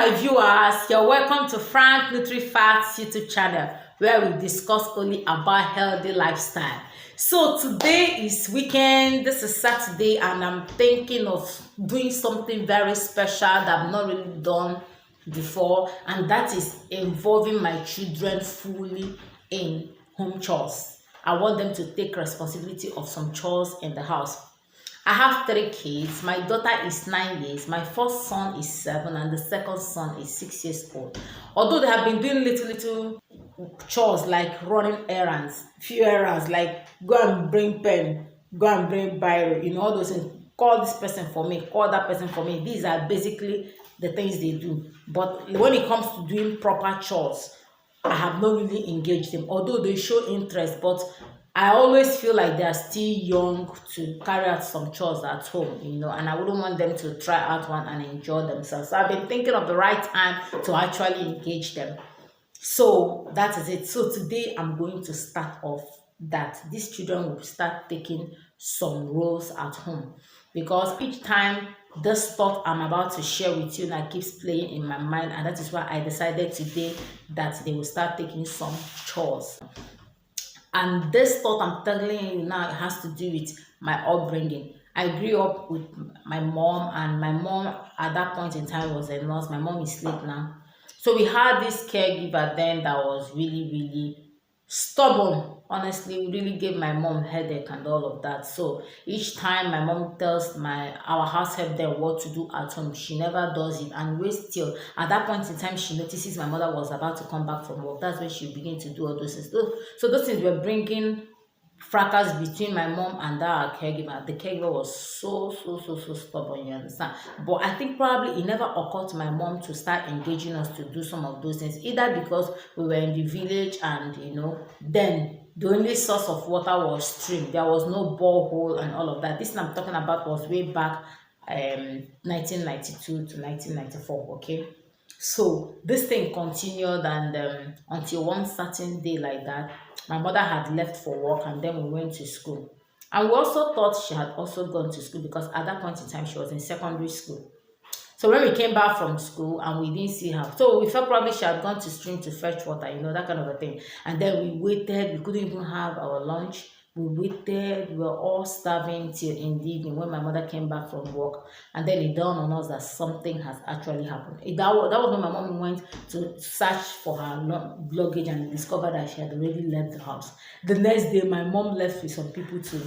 my viewers, you're welcome to Frank NutriFacts YouTube channel, where we discuss only about healthy lifestyle. So today is weekend, this is Saturday, and I'm thinking of doing something very special that I've not really done before, and that is involving my children fully in home chores. I want them to take responsibility of some chores in the house. I have 3 kids. My daughter is 9 years, my first son is 7, and the second son is 6 years old. Although they have been doing little chores like running errands, few errands like go and bring pen, go and bring biro, all those things. Call this person for me, call that person for me. These are basically the things they do. But when it comes to doing proper chores, I have not really engaged them, although they show interest, but I always feel like they are still young to carry out some chores at home, and I wouldn't want them to try out one and enjoy themselves. So I've been thinking of the right time to actually engage them. So that is it. So today I'm going to start off that these children will start taking some roles at home, because each time this thought I'm about to share with you now keeps playing in my mind, and that is why I decided today that they will start taking some chores. And this thought I'm telling you now, it has to do with my upbringing. I grew up with my mom, and my mom at that point in time was a nurse. My mom is late now. So we had this caregiver then that was really stubborn. Honestly, we really gave my mom headache and all of that. So each time my mom tells our house help them what to do at home, she never does it. And wait till at that point in time she notices my mother was about to come back from work. That's when she began to do all those things. So those things were bringing fracas between my mom and that caregiver. The caregiver was so stubborn, you understand? But I think probably it never occurred to my mom to start engaging us to do some of those things, either because we were in the village and then the only source of water was stream. There was no borehole and all of that. This I'm talking about was way back 1992 to 1994, okay? So this thing continued, and until one certain day like that, my mother had left for work, and then we went to school. And we also thought she had also gone to school, because at that point in time she was in secondary school. So when we came back from school and we didn't see her, so we felt probably she had gone to stream to fetch water, that kind of a thing. And then we waited, we couldn't even have our lunch. We waited, we were all starving till in the evening when my mother came back from work. And then it dawned on us that something has actually happened. That was when my mom went to search for her luggage and discovered that she had already left the house. The next day, my mom left with some people to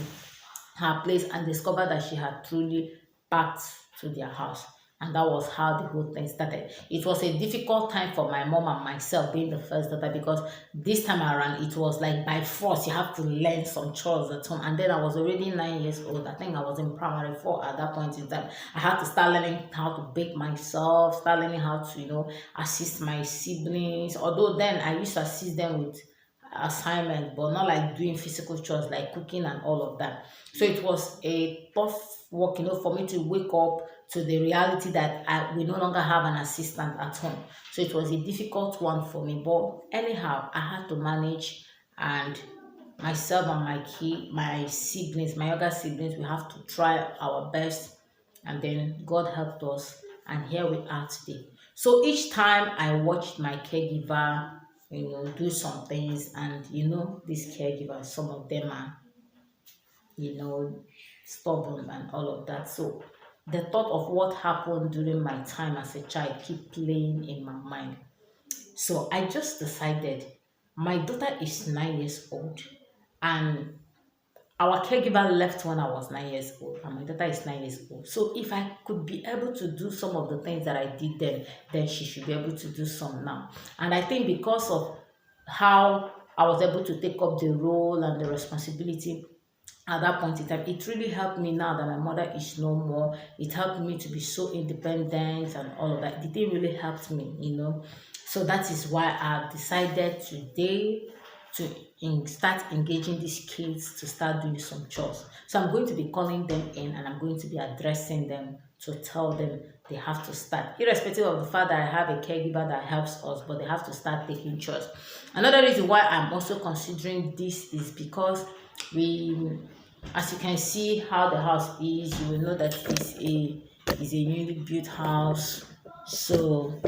her place and discovered that she had truly packed to their house. And that was how the whole thing started. It was a difficult time for my mom and myself, being the first daughter, because this time around it was like by force. You have to learn some chores at home. And then I was already 9 years old. I think I was in primary 4 at that point in time. I had to start learning how to bake myself, start learning how to, assist my siblings. Although then I used to assist them with assignment, but not like doing physical chores like cooking and all of that. So it was a tough work, for me to wake up to the reality that we no longer have an assistant at home. So it was a difficult one for me, but anyhow I had to manage. And myself and my siblings, my younger siblings, we have to try our best, and then God helped us, and here we are today. So each time I watched my caregiver do some things, and these caregivers, some of them are stubborn and all of that. So the thought of what happened during my time as a child keep playing in my mind. So I just decided, my daughter is 9 years old, and our caregiver left when I was 9 years old, and my daughter is 9 years old. So if I could be able to do some of the things that I did then she should be able to do some now. And I think because of how I was able to take up the role and the responsibility at that point in time, it really helped me. Now that my mother is no more, it helped me to be so independent and all of that. It really helped me, So that is why I decided today to start engaging these kids to start doing some chores. So I'm going to be calling them in, and I'm going to be addressing them to tell them they have to start, irrespective of the fact that I have a caregiver that helps us, but they have to start taking chores. Another reason why I'm also considering this is because as you can see how the house is, you will know that it's a newly built house. So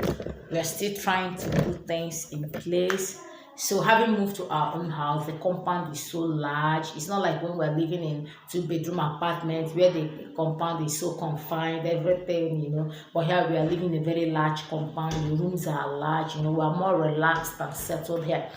we are still trying to put things in place. So having moved to our own house, the compound is so large. It's not like when we're living in two-bedroom apartments where the compound is so confined, everything, But here we are living in a very large compound. The rooms are large, we are more relaxed and settled here.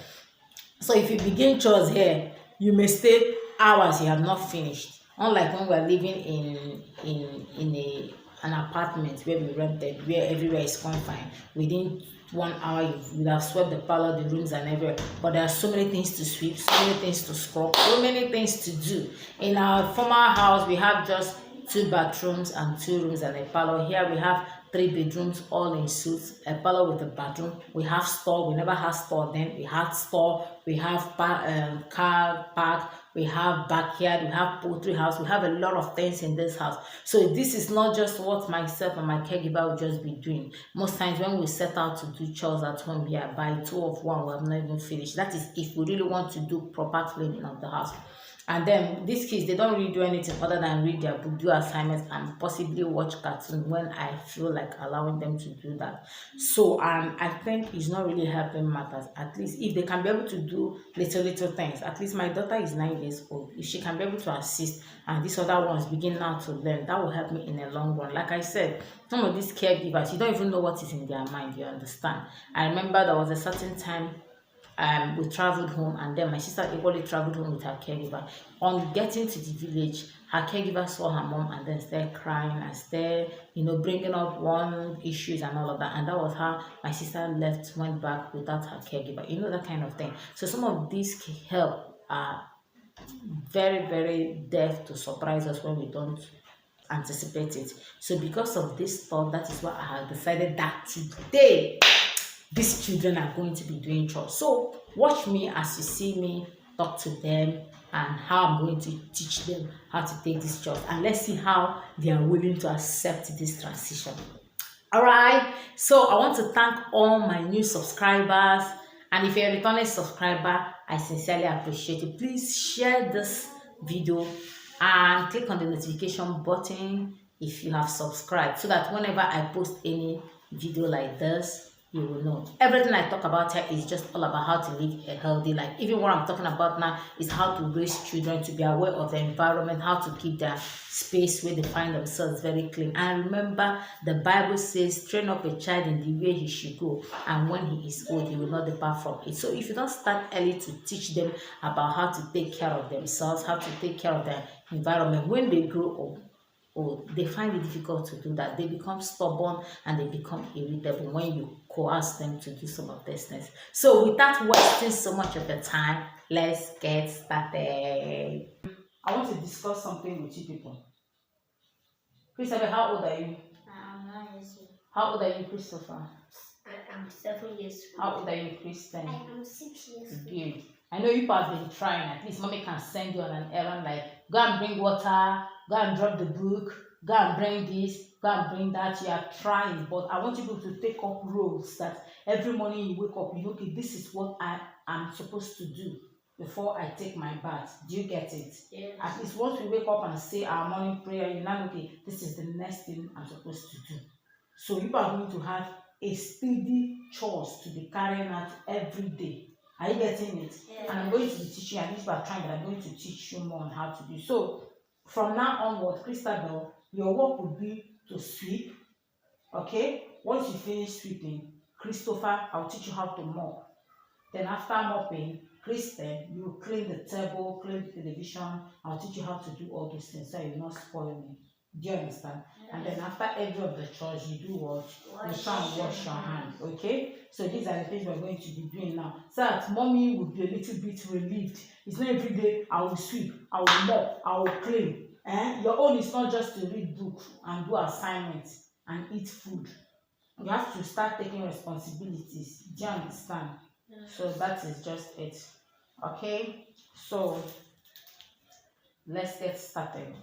So if you begin chores here, you may stay hours you have not finished. Unlike when we're living in a an apartment where we rented, where everywhere is confined. Within 1 hour, you would have swept the parlor, the rooms, and everywhere. But there are so many things to sweep, so many things to scrub, so many things to do. In our former house, we have just two bathrooms and two rooms and a parlor. Here we have three bedrooms all in suites, a parlor with a bathroom. We have store. We never had store then. We had store. We have car park. We have backyard. We have poultry house. We have a lot of things in this house. So this is not just what myself and my caregiver will just be doing. Most times when we set out to do chores at home here, by 2 of 1 we have not even finished. That is if we really want to do proper cleaning of the house. And then these kids, they don't really do anything other than read their book, do assignments, and possibly watch cartoons when I feel like allowing them to do that. So I think it's not really helping matters. At least if they can be able to do little things. At least my daughter is 9 years old. If she can be able to assist and these other ones begin now to learn, that will help me in the long run. Like I said, some of these caregivers, you don't even know what is in their mind, you understand. I remember there was a certain time we traveled home, and then my sister equally traveled home with her caregiver. On getting to the village, her caregiver saw her mom and then started crying and started, bringing up one issues and all of that. And that was how my sister went back without her caregiver. That kind of thing. So some of these help are very, very deft to surprise us when we don't anticipate it. So because of this thought, that is why I have decided that today these children are going to be doing chores. So watch me as you see me talk to them and how I'm going to teach them how to take this chores, and let's see how they are willing to accept this transition. All right, so I want to thank all my new subscribers, and if you're a returning subscriber, I sincerely appreciate it. Please share this video and click on the notification button if you have subscribed, so that whenever I post any video like this, you will know. Everything I talk about here is just all about how to live a healthy life. Even what I'm talking about now is how to raise children, to be aware of the environment, how to keep their space where they find themselves very clean. And remember, the Bible says, train up a child in the way he should go, and when he is old, he will not depart from it. So if you don't start early to teach them about how to take care of themselves, how to take care of their environment, when they grow up, they find it difficult to do that. They become stubborn and they become irritable when you coerce them to do some of these things. So without wasting so much of the time, let's get started. I want to discuss something with you people. Christopher, how old are you? I'm 9 years old. How old are you, Christopher? I'm 7 years old. How old are you, Kristen? I am 6 years old. Good. I know you have been trying. At least mommy can send you on an errand, like go and bring water, go and drop the book, go and bring this, go and bring that. You are trying, but I want you to take up roles that every morning you wake up, okay, this is what I am supposed to do before I take my bath. Do you get it? Yes. At least once we wake up and say our morning prayer, you know, okay, this is the next thing I'm supposed to do. So you are going to have a steady chores to be carrying out every day. Are you getting it? Yeah. And I'm going to be teaching you, and if you are trying, but I'm going to teach you more on how to do. So from now onward, Christabel, your work will be to sweep. Okay? Once you finish sweeping, Christopher, I'll teach you how to mop. Then after mopping, Kristen, you will clean the table, clean the television. I'll teach you how to do all those things so you will not spoil me. Do you understand? Yes. And then after every of the chores, you do what? You try and wash your hands. Okay? So these are the things we're going to be doing now. So that mommy will be a little bit relieved. It's not every day I will sweep, I will mop, I will clean. Your own is not just to read books and do assignments and eat food. You have to start taking responsibilities. Do you understand? Yes. So that is just it. Okay? So let's get started.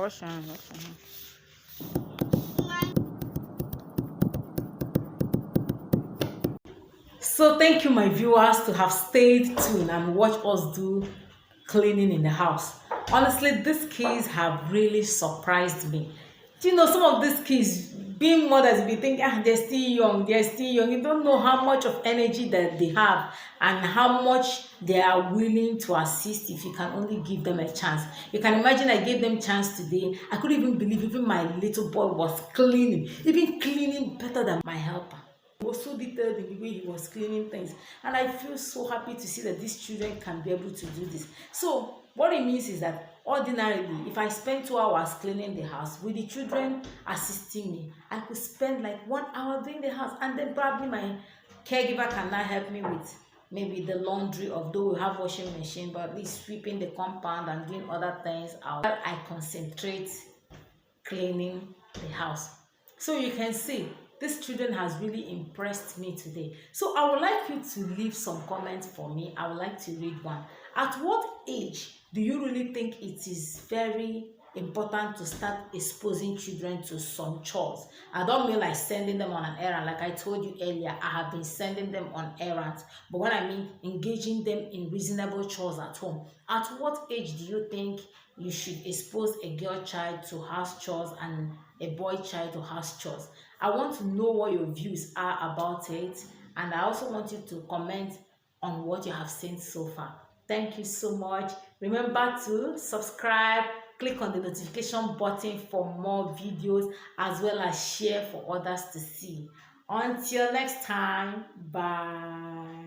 wash your hand, wash your hand. So thank you, my viewers, to have stayed tuned and watch us do cleaning in the house. Honestly, these kids have really surprised me. Do you know some of these kids, being mothers, be thinking, they're still young, they're still young. You don't know how much of energy that they have and how much they are willing to assist if you can only give them a chance. You can imagine I gave them chance today. I couldn't even believe even my little boy was cleaning, even cleaning better than my helper. He was so detailed in the way he was cleaning things, and I feel so happy to see that these children can be able to do this. So what it means is that ordinarily, if I spend 2 hours cleaning the house with the children assisting me, I could spend like 1 hour doing the house, and then probably my caregiver can now help me with maybe the laundry, although we have washing machine, but at least sweeping the compound and doing other things out. I concentrate cleaning the house. So you can see this children has really impressed me today. So I would like you to leave some comments for me. I would like to read one. At what age do you really think it is very important to start exposing children to some chores? I don't mean like sending them on an errand. Like I told you earlier, I have been sending them on errands. But when I mean engaging them in reasonable chores at home, at what age do you think you should expose a girl child to house chores and a boy child to house chores? I want to know what your views are about it, and I also want you to comment on what you have seen so far. Thank you so much. Remember to subscribe, click on the notification button for more videos, as well as share for others to see. Until next time, bye.